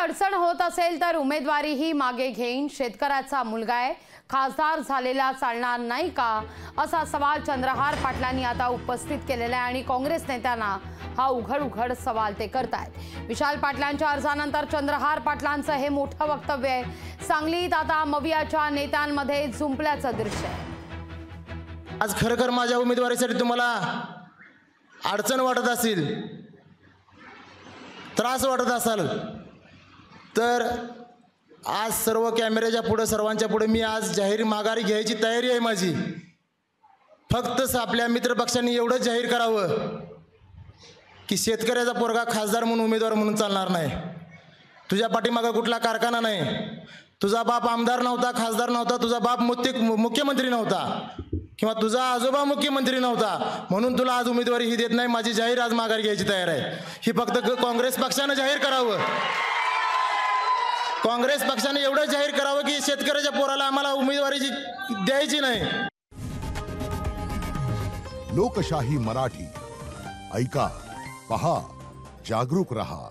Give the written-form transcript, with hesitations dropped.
अडचण होत असेल तर उमेदवारीही मागे घेईन, शेतकऱ्याचा मुलगा आहे, खासदार झालेला चालणार नाही का, असा सवाल चंद्रहार पाटलांनी आता उपस्थित केलेला आहे आणि काँग्रेस नेत्यांना हा उघड सवाल ते करतायत। विशाल पाटलांच्या अर्जानंतर चंद्रहार पाटलांचं हे मोठं वक्तव्य आहे। सांगलीत आता मवियाच्या नेत्यांमध्ये जुंपल्याचं दृश्य आहे। आज खरखर माझ्या उमेदवारीसाठी तुम्हाला अडचण वाटत असेल, त्रास वाटत असाल तर आज सर्व कॅमेऱ्याच्या पुढे सर्वांच्या पुढे मी आज जाहीर माघारी घ्यायची तयारी आहे माझी। फक्त आपल्या मित्रपक्षांनी एवढं जाहीर करावं की शेतकऱ्याचा पोरगा खासदार म्हणून उमेदवार म्हणून चालणार नाही। तुझ्या पाठीमागे कुठला कारखाना नाही, तुझा बाप आमदार नव्हता, खासदार नव्हता, तुझा बाप मुख्यमंत्री नव्हता किंवा तुझा आजोबा मुख्यमंत्री नव्हता म्हणून तुला आज उमेदवारी ही देत नाही। माझी जाहीर आज माघार घ्यायची तयार आहे। ही फक्त काँग्रेस पक्षानं जाहीर करावं। काँग्रेस पक्षाने एवढं जाहीर करावं की शेतकऱ्याच्या पोराला आम्हाला उमेदवारी द्यायची नाही। लोकशाही मराठी ऐका, पहा, जागरूक रहा।